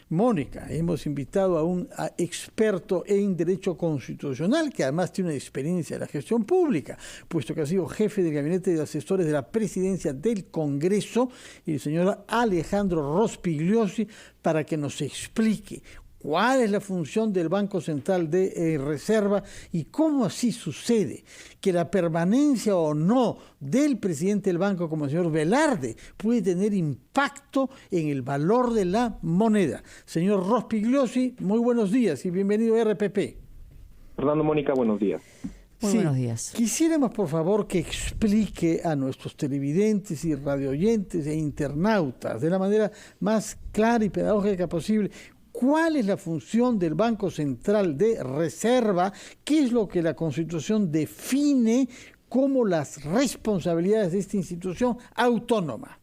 Mónica, hemos invitado a un experto en Derecho Constitucional, que además tiene una experiencia de la gestión pública, puesto que ha sido jefe del Gabinete de Asesores de la Presidencia del Congreso, y el señor Alejandro Rospigliosi, para que nos explique cuál es la función del Banco Central de Reserva y cómo así sucede que la permanencia o no del presidente del banco, como el señor Velarde, puede tener impacto en el valor de la moneda. Señor Rospigliosi, muy buenos días y bienvenido a RPP. Fernando, Mónica, buenos días. Muy buenos días. Quisiéramos, por favor, que explique a nuestros televidentes y radioyentes e internautas de la manera más clara y pedagógica posible cuál es la función del Banco Central de Reserva, qué es lo que la Constitución define como las responsabilidades de esta institución autónoma.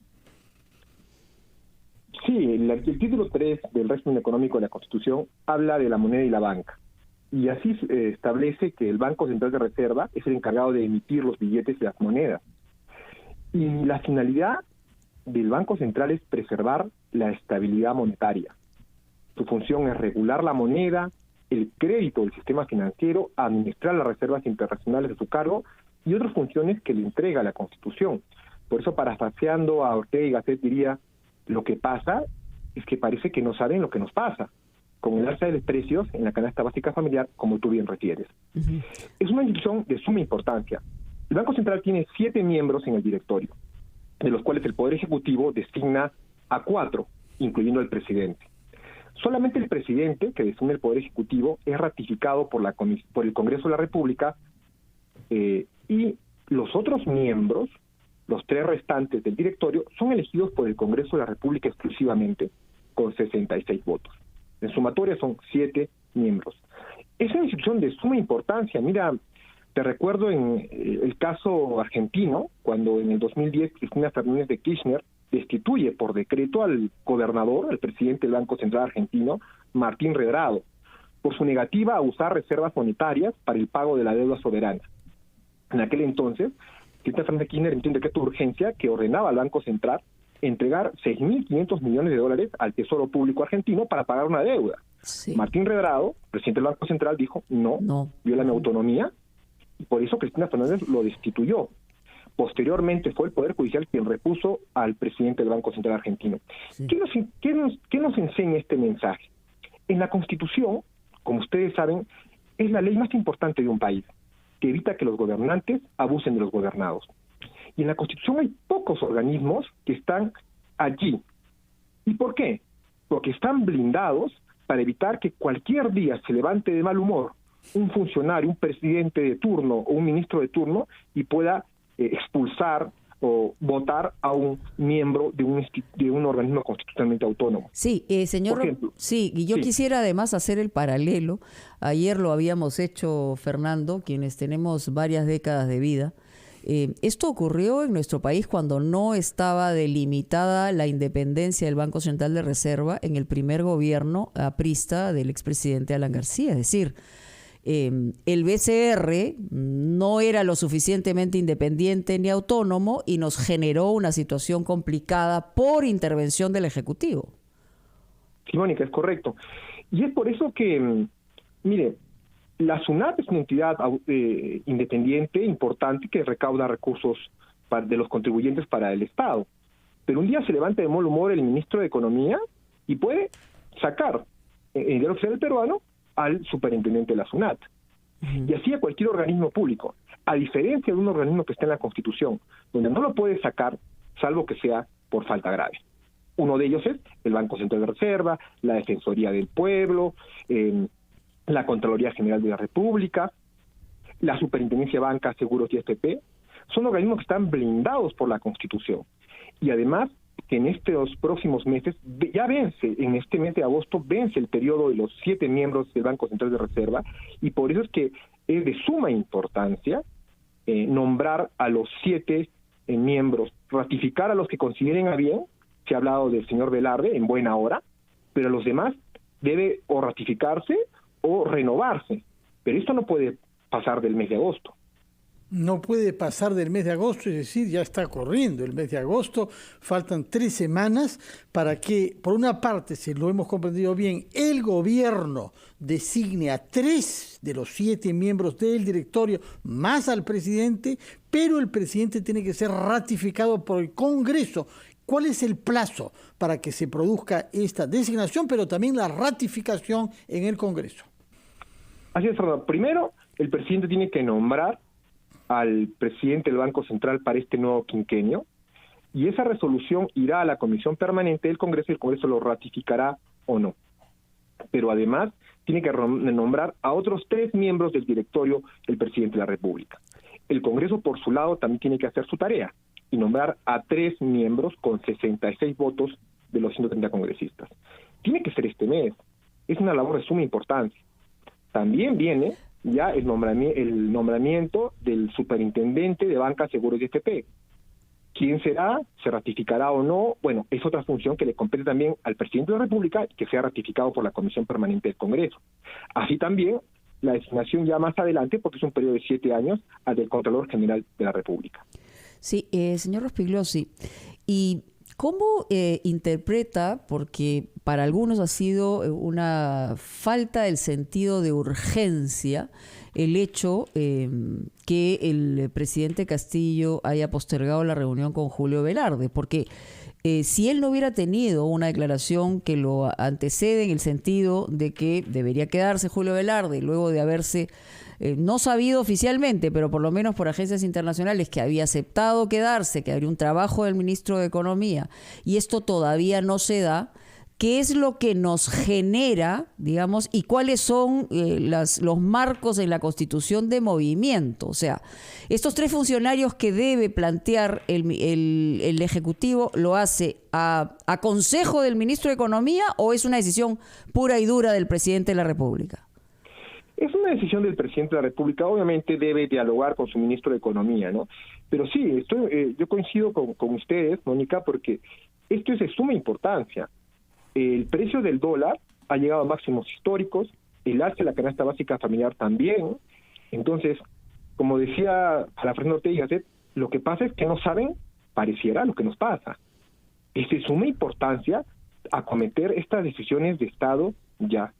Sí, el título 3 del régimen económico de la Constitución habla de la moneda y la banca. Y así establece que el Banco Central de Reserva es el encargado de emitir los billetes y las monedas. Y la finalidad del Banco Central es preservar la estabilidad monetaria. Su función es regular la moneda, el crédito del sistema financiero, administrar las reservas internacionales de su cargo y otras funciones que le entrega la Constitución. Por eso, parafraseando a Ortega y Gasset, diría, lo que pasa es que parece que no saben lo que nos pasa, con el alza de los precios en la canasta básica familiar, como tú bien refieres. Es una institución de suma importancia. El Banco Central tiene 7 miembros en el directorio, de los cuales el Poder Ejecutivo designa a 4, incluyendo al presidente. Solamente el presidente, que designa el Poder Ejecutivo, es ratificado por el Congreso de la República, y los otros miembros, los 3 restantes del directorio, son elegidos por el Congreso de la República exclusivamente, con 66 votos. En sumatoria son 7 miembros. Es una institución de suma importancia. Mira, te recuerdo en el caso argentino, cuando en el 2010 Cristina Fernández de Kirchner destituye por decreto al gobernador, al presidente del Banco Central argentino, Martín Redrado, por su negativa a usar reservas monetarias para el pago de la deuda soberana. En aquel entonces, Cristina Fernández de Kirchner emitió un decreto de urgencia que ordenaba al Banco Central entregar 6.500 millones de dólares al Tesoro Público argentino para pagar una deuda. Sí. Martín Redrado, presidente del Banco Central, dijo, no, viola mi autonomía, y por eso Cristina Fernández lo destituyó. Posteriormente fue el Poder Judicial quien repuso al presidente del Banco Central argentino. Sí. ¿Qué nos enseña este mensaje? En la Constitución, como ustedes saben, es la ley más importante de un país, que evita que los gobernantes abusen de los gobernados. Y en la Constitución hay pocos organismos que están allí. ¿Y por qué? Porque están blindados para evitar que cualquier día se levante de mal humor un funcionario, un presidente de turno o un ministro de turno y pueda expulsar o votar a un miembro de un organismo constitucionalmente autónomo. Sí, señor, sí, y yo quisiera además hacer el paralelo. Ayer lo habíamos hecho, Fernando, quienes tenemos varias décadas de vida. Esto ocurrió en nuestro país cuando no estaba delimitada la independencia del Banco Central de Reserva en el primer gobierno aprista del expresidente Alan García. Es decir, el BCR no era lo suficientemente independiente ni autónomo y nos generó una situación complicada por intervención del Ejecutivo. Sí, Mónica, es correcto. Y es por eso que, mire, la SUNAT es una entidad independiente, importante, que recauda recursos de los contribuyentes para el Estado. Pero un día se levanta de mal humor el ministro de Economía y puede sacar en el diario oficial peruano al superintendente de la SUNAT. Y así a cualquier organismo público, a diferencia de un organismo que está en la Constitución, donde no lo puede sacar, salvo que sea por falta grave. Uno de ellos es el Banco Central de Reserva, la Defensoría del Pueblo, la Contraloría General de la República, la Superintendencia de Banca, Seguros y FP. Son organismos que están blindados por la Constitución. Y además, que en estos próximos meses, ya vence, en este mes de agosto, vence el periodo de los 7 miembros del Banco Central de Reserva, y por eso es que es de suma importancia nombrar a los 7 miembros, ratificar a los que consideren a bien. Se ha hablado del señor Velarde en buena hora, pero a los demás debe o ratificarse o renovarse. Pero esto no puede pasar del mes de agosto. No puede pasar del mes de agosto, es decir, ya está corriendo el mes de agosto, faltan 3 semanas para que, por una parte, si lo hemos comprendido bien, el gobierno designe a 3 de los 7 miembros del directorio, más al presidente, pero el presidente tiene que ser ratificado por el Congreso. ¿Cuál es el plazo para que se produzca esta designación, pero también la ratificación en el Congreso? Así es, Fernando. Primero, el presidente tiene que nombrar al presidente del Banco Central para este nuevo quinquenio, y esa resolución irá a la Comisión Permanente del Congreso y el Congreso lo ratificará o no. Pero además tiene que nombrar a otros 3 miembros del directorio el presidente de la República. El Congreso, por su lado, también tiene que hacer su tarea y nombrar a 3 miembros con 66 votos de los 130 congresistas. Tiene que ser este mes. Es una labor de suma importancia. También viene ya el nombramiento del superintendente de Banca, Seguros y FP. ¿Quién será? ¿Se ratificará o no? Bueno, es otra función que le compete también al presidente de la República, que sea ratificado por la Comisión Permanente del Congreso. Así también la designación ya más adelante, porque es un periodo de 7 años, al del Contralor General de la República. Sí, señor Rospigliosi, ¿y cómo interpreta, porque para algunos ha sido una falta del sentido de urgencia, el hecho que el presidente Castillo haya postergado la reunión con Julio Velarde? Porque si él no hubiera tenido una declaración que lo antecede en el sentido de que debería quedarse Julio Velarde, luego de haberse no sabido oficialmente, pero por lo menos por agencias internacionales, que había aceptado quedarse, que habría un trabajo del ministro de Economía, y esto todavía no se da, ¿qué es lo que nos genera, digamos, y cuáles son los marcos en la Constitución de movimiento? O sea, estos 3 funcionarios que debe plantear el Ejecutivo, ¿lo hace a consejo del ministro de Economía o es una decisión pura y dura del presidente de la República? Es una decisión del presidente de la República. Obviamente debe dialogar con su ministro de Economía, ¿no? Pero sí, yo coincido con ustedes, Mónica, porque esto es de suma importancia. El precio del dólar ha llegado a máximos históricos, el alza de la canasta básica familiar también. Entonces, como decía Fernando Ortega, lo que pasa es que no saben, pareciera, lo que nos pasa. Es de suma importancia acometer estas decisiones de Estado ya.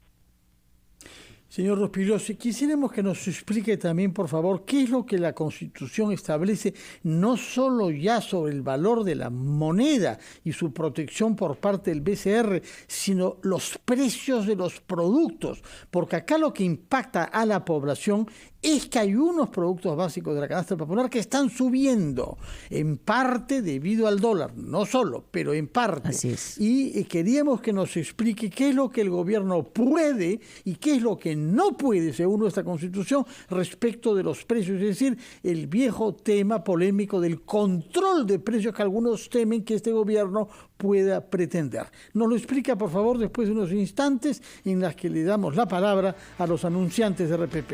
Señor Rospigliosi, quisiéramos que nos explique también, por favor, qué es lo que la Constitución establece, no solo ya sobre el valor de la moneda y su protección por parte del BCR, sino los precios de los productos, porque acá lo que impacta a la población es que hay unos productos básicos de la canasta popular que están subiendo, en parte debido al dólar, no solo, pero en parte. Así es. Y queríamos que nos explique qué es lo que el gobierno puede y qué es lo que no puede, según nuestra Constitución, respecto de los precios, es decir, el viejo tema polémico del control de precios que algunos temen que este gobierno pueda pretender. Nos lo explica, por favor, después de unos instantes en las que le damos la palabra a los anunciantes de RPP.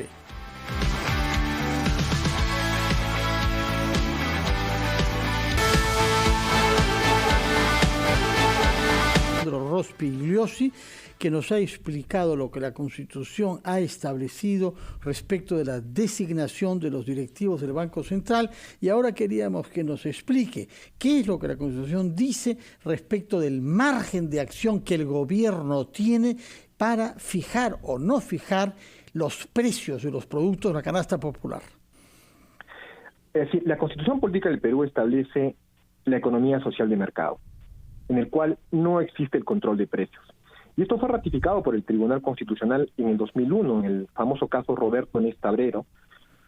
Rospigliosi, que nos ha explicado lo que la Constitución ha establecido respecto de la designación de los directivos del Banco Central, y ahora queríamos que nos explique qué es lo que la Constitución dice respecto del margen de acción que el gobierno tiene para fijar o no fijar los precios de los productos de la canasta popular. Es decir, la Constitución Política del Perú establece la economía social de mercado, en el cual no existe el control de precios. Y esto fue ratificado por el Tribunal Constitucional en el 2001, en el famoso caso Roberto Nesta Abrero,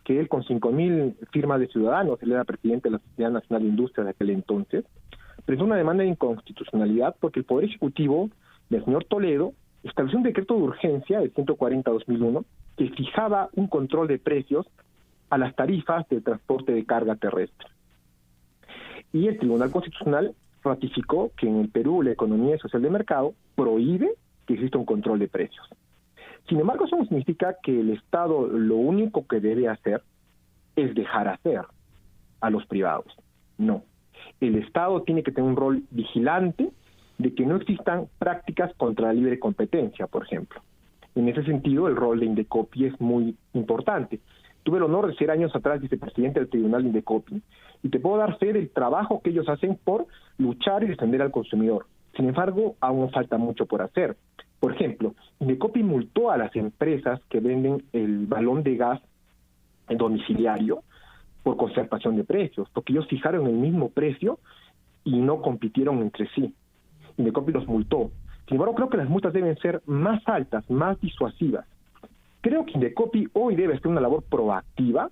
que él con 5.000 firmas de ciudadanos, él era presidente de la Sociedad Nacional de Industria de aquel entonces, presentó una demanda de inconstitucionalidad porque el Poder Ejecutivo del señor Toledo estableció un decreto de urgencia de 140/2001 que fijaba un control de precios a las tarifas de transporte de carga terrestre. Y el Tribunal Constitucional ratificó que en el Perú la economía social de mercado prohíbe que exista un control de precios. Sin embargo, eso no significa que el Estado lo único que debe hacer es dejar hacer a los privados. No. El Estado tiene que tener un rol vigilante de que no existan prácticas contra la libre competencia, por ejemplo. En ese sentido, el rol de Indecopi es muy importante. Tuve el honor de ser años atrás vicepresidente del Tribunal de Indecopi y te puedo dar fe del trabajo que ellos hacen por luchar y defender al consumidor. Sin embargo, aún falta mucho por hacer. Por ejemplo, Indecopi multó a las empresas que venden el balón de gas domiciliario por concertación de precios, porque ellos fijaron el mismo precio y no compitieron entre sí. Indecopi los multó. Sin embargo, creo que las multas deben ser más altas, más disuasivas. Creo que Indecopi hoy debe hacer una labor proactiva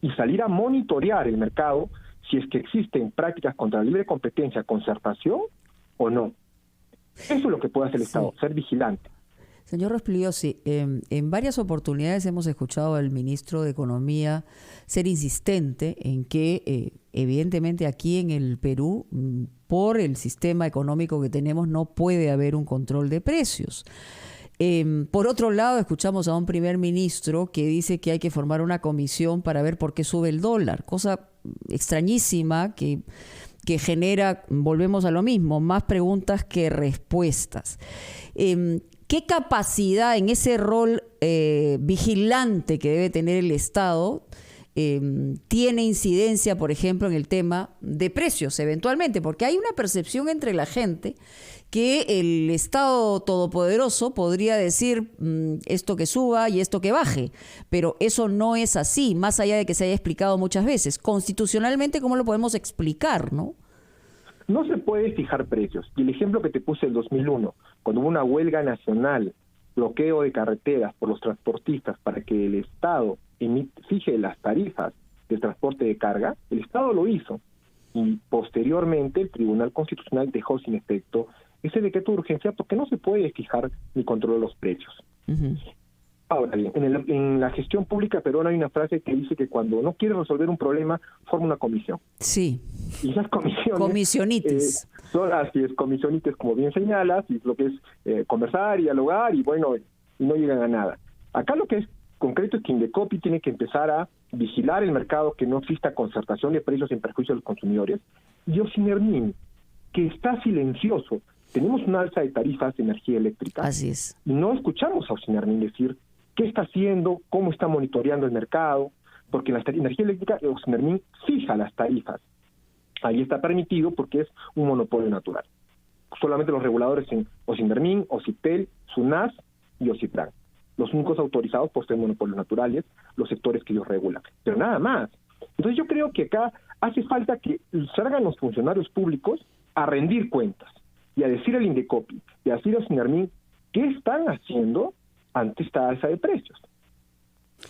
y salir a monitorear el mercado si es que existen prácticas contra la libre competencia, concertación o no. Eso es lo que puede hacer el Estado, ser vigilante. Señor Rospigliosi, en varias oportunidades hemos escuchado al ministro de Economía ser insistente en que evidentemente aquí en el Perú, por el sistema económico que tenemos, no puede haber un control de precios. Por otro lado, escuchamos a un primer ministro que dice que hay que formar una comisión para ver por qué sube el dólar, cosa extrañísima que genera, volvemos a lo mismo, más preguntas que respuestas. ¿Qué capacidad en ese rol vigilante que debe tener el Estado tiene incidencia, por ejemplo, en el tema de precios eventualmente? Porque hay una percepción entre la gente que el Estado todopoderoso podría decir esto que suba y esto que baje, pero eso no es así, más allá de que se haya explicado muchas veces. Constitucionalmente, ¿cómo lo podemos explicar, no? No se puede fijar precios. Y el ejemplo que te puse el 2001, cuando hubo una huelga nacional, bloqueo de carreteras por los transportistas para que el Estado fije las tarifas del transporte de carga, el Estado lo hizo. Y posteriormente el Tribunal Constitucional dejó sin efecto ese decreto de urgencia porque no se puede fijar ni controlar los precios. Uh-huh. Ahora bien, en la gestión pública peruana hay una frase que dice que cuando no quiere resolver un problema, forma una comisión. Sí. Y esas comisiones... Comisionitis. Son así, es comisionitis, como bien señalas, y lo que es conversar y dialogar, y bueno, y no llegan a nada. Acá lo que es concreto es que Indecopi tiene que empezar a vigilar el mercado, que no exista concertación de precios en perjuicio de los consumidores, y Ocinermin, que está silencioso. Tenemos una alza de tarifas de energía eléctrica. Así es. Y no escuchamos a Ocinermin decir qué está haciendo, cómo está monitoreando el mercado, porque en la energía eléctrica Ocinermin fija las tarifas. Ahí está permitido porque es un monopolio natural. Solamente los reguladores en Ocinermin, Ociptel, SUNAS y Ocitran. Los únicos autorizados por ser monopolios naturales, los sectores que ellos regulan. Pero nada más. Entonces yo creo que acá hace falta que salgan los funcionarios públicos a rendir cuentas y a decir al Indecopi y a decir a Ocinermin qué están haciendo ante esta alza de precios.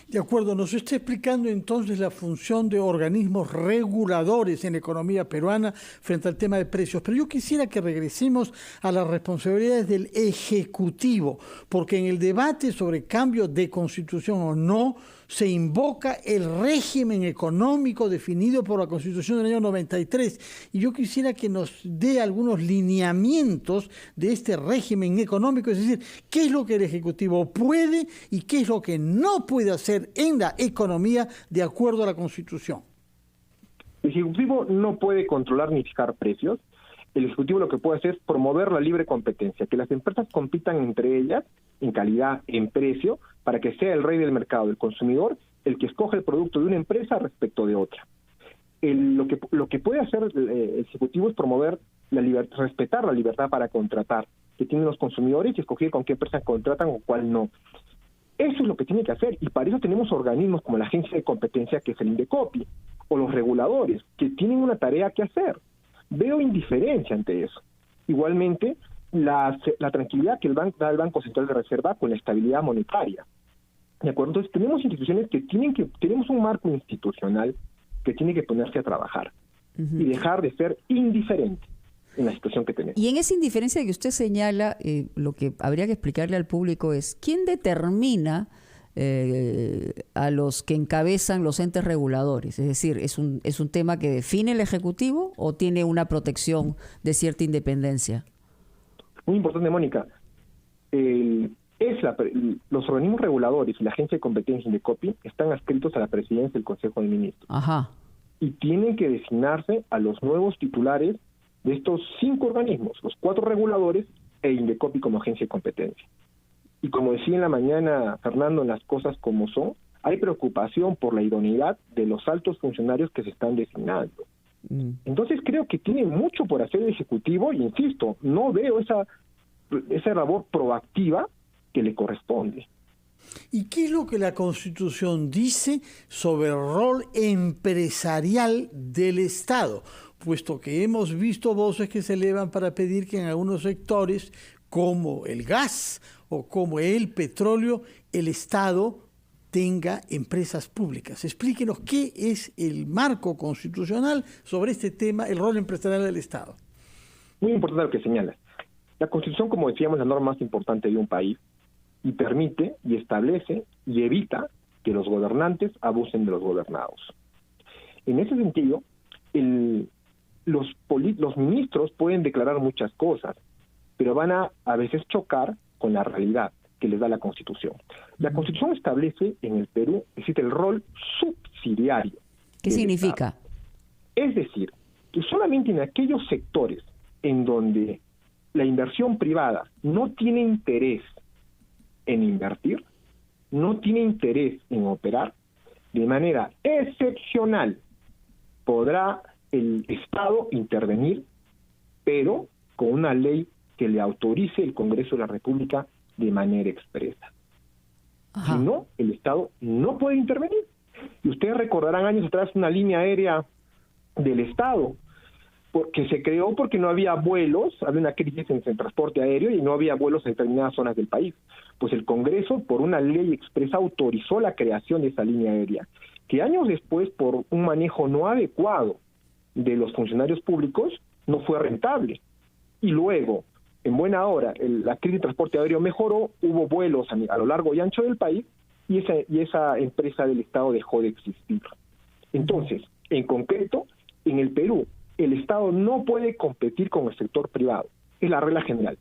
De acuerdo, nos está explicando entonces la función de organismos reguladores en la economía peruana frente al tema de precios, pero yo quisiera que regresemos a las responsabilidades del Ejecutivo, porque en el debate sobre cambio de constitución o no, se invoca el régimen económico definido por la Constitución del año 93. Y yo quisiera que nos dé algunos lineamientos de este régimen económico, es decir, qué es lo que el Ejecutivo puede y qué es lo que no puede hacer en la economía de acuerdo a la Constitución. El Ejecutivo no puede controlar ni fijar precios. El Ejecutivo lo que puede hacer es promover la libre competencia, que las empresas compitan entre ellas en calidad, en precio, para que sea el rey del mercado, el consumidor, el que escoge el producto de una empresa respecto de otra. Lo que puede hacer el Ejecutivo es promover la libertad, respetar la libertad para contratar que tienen los consumidores y escoger con qué empresa contratan o cuál no. Eso es lo que tiene que hacer, y para eso tenemos organismos como la Agencia de Competencia, que es el Indecopi, o los reguladores, que tienen una tarea que hacer. Veo indiferencia ante eso. Igualmente, la tranquilidad que da el Banco Central de Reserva con la estabilidad monetaria. ¿De acuerdo? Entonces, tenemos instituciones tenemos un marco institucional que tiene que ponerse a trabajar y dejar de ser indiferente en la situación que tenemos. Y en esa indiferencia que usted señala, lo que habría que explicarle al público es ¿quién determina a los que encabezan los entes reguladores? Es decir, ¿es un tema que define el Ejecutivo o tiene una protección de cierta independencia? Muy importante, Mónica. Los organismos reguladores y la Agencia de Competencia Indecopi están adscritos a la presidencia del Consejo de Ministros. Ajá. Y tienen que designarse a los nuevos titulares de estos 5 organismos, los 4 reguladores e Indecopi como agencia de competencia. Y como decía en la mañana Fernando, en las cosas como son, hay preocupación por la idoneidad de los altos funcionarios que se están designando. Entonces creo que tiene mucho por hacer el Ejecutivo y, insisto, no veo esa labor proactiva que le corresponde. ¿Y qué es lo que la Constitución dice sobre el rol empresarial del Estado? Puesto que hemos visto voces que se elevan para pedir que en algunos sectores, como el gas o como el petróleo, el Estado tenga empresas públicas. Explíquenos qué es el marco constitucional sobre este tema, el rol empresarial del Estado. Muy importante lo que señalas. La Constitución, como decíamos, es la norma más importante de un país y permite y establece y evita que los gobernantes abusen de los gobernados. En ese sentido, los ministros pueden declarar muchas cosas, pero van a veces chocar con la realidad que les da la Constitución. La Constitución establece en el Perú, existe el rol subsidiario. ¿Qué significa? Estado. Es decir, que solamente en aquellos sectores en donde la inversión privada no tiene interés en invertir, no tiene interés en operar, de manera excepcional podrá el Estado intervenir, pero con una ley que le autorice el Congreso de la República de manera expresa. Ajá. Si no, el Estado no puede intervenir. Y ustedes recordarán años atrás una línea aérea del Estado que se creó porque no había vuelos, había una crisis en el transporte aéreo y no había vuelos en determinadas zonas del país. Pues el Congreso, por una ley expresa, autorizó la creación de esa línea aérea, que años después, por un manejo no adecuado de los funcionarios públicos, no fue rentable. Y luego, en buena hora, la crisis de transporte aéreo mejoró, hubo vuelos a lo largo y ancho del país, y esa empresa del Estado dejó de existir. Entonces, en concreto, en el Perú, el Estado no puede competir con el sector privado. Es la regla general.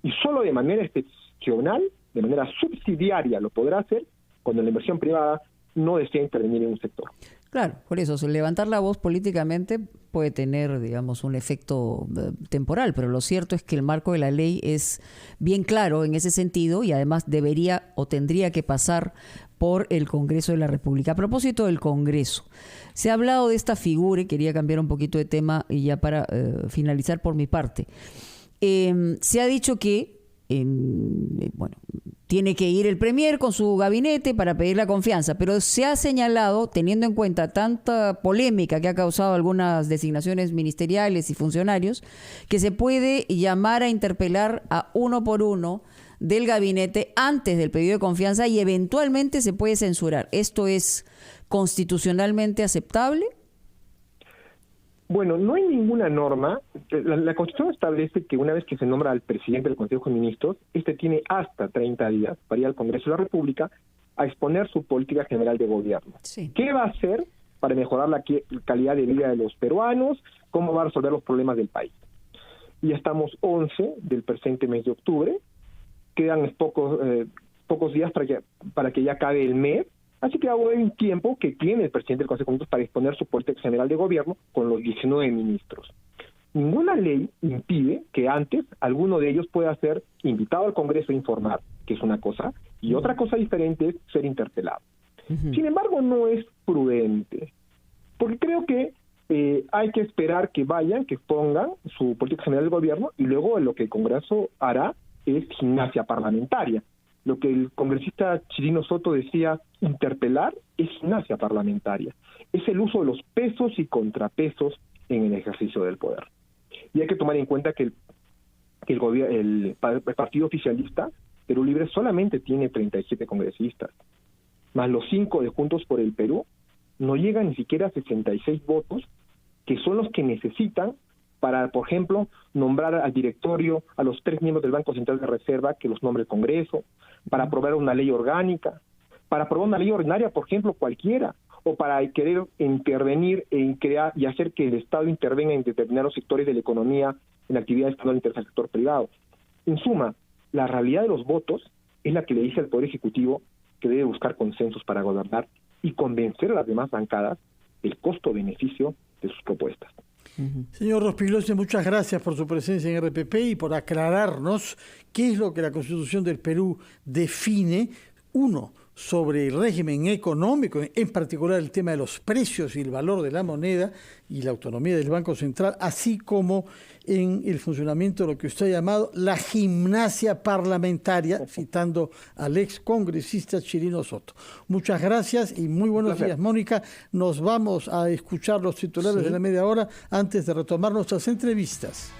Y solo de manera excepcional, de manera subsidiaria, lo podrá hacer cuando la inversión privada no desea intervenir en un sector. Claro, por eso, levantar la voz políticamente puede tener, digamos, un efecto temporal, pero lo cierto es que el marco de la ley es bien claro en ese sentido y además debería o tendría que pasar por el Congreso de la República. A propósito del Congreso, se ha hablado de esta figura, y quería cambiar un poquito de tema y ya para finalizar por mi parte. Se ha dicho que tiene que ir el Premier con su gabinete para pedir la confianza, pero se ha señalado, teniendo en cuenta tanta polémica que ha causado algunas designaciones ministeriales y funcionarios, que se puede llamar a interpelar a uno por uno del gabinete antes del pedido de confianza y eventualmente se puede censurar. ¿Esto es constitucionalmente aceptable? Bueno, no hay ninguna norma. La Constitución establece que una vez que se nombra al presidente del Consejo de Ministros, tiene hasta 30 días para ir al Congreso de la República a exponer su política general de gobierno. Sí. ¿Qué va a hacer para mejorar la calidad de vida de los peruanos? ¿Cómo va a resolver los problemas del país? Y ya estamos 11 del presente mes de octubre. Quedan pocos días para que ya acabe el mes. Así que ahora hay un tiempo que tiene el presidente del Consejo de Ministros para exponer su política general de gobierno con los 19 ministros. Ninguna ley impide que antes alguno de ellos pueda ser invitado al Congreso a informar, que es una cosa, y otra cosa diferente es ser interpelado. Sin embargo, no es prudente, porque creo que hay que esperar que vayan, que pongan su política general de gobierno, y luego lo que el Congreso hará es gimnasia parlamentaria. Lo que el congresista Chirino Soto decía, interpelar es gimnasia parlamentaria. Es el uso de los pesos y contrapesos en el ejercicio del poder. Y hay que tomar en cuenta que el partido oficialista, Perú Libre, solamente tiene 37 congresistas, más los 5 de Juntos por el Perú, no llegan ni siquiera a 66 votos, que son los que necesitan para, por ejemplo, nombrar al directorio a los 3 miembros del Banco Central de Reserva que los nombre el Congreso, para aprobar una ley orgánica, para aprobar una ley ordinaria, por ejemplo, cualquiera, o para querer intervenir en crear y hacer que el Estado intervenga en determinados sectores de la economía, en actividades que no le interesan al sector privado. En suma, la realidad de los votos es la que le dice al Poder Ejecutivo que debe buscar consensos para gobernar y convencer a las demás bancadas del costo-beneficio de sus propuestas. Señor Rospigliosi, muchas gracias por su presencia en RPP y por aclararnos qué es lo que la Constitución del Perú define Uno, sobre el régimen económico, en particular el tema de los precios y el valor de la moneda y la autonomía del Banco Central, así como en el funcionamiento de lo que usted ha llamado la gimnasia parlamentaria, citando al ex congresista Chirino Soto. Muchas gracias y muy buenos días, Mónica. Nos vamos a escuchar los titulares de la media hora antes de retomar nuestras entrevistas.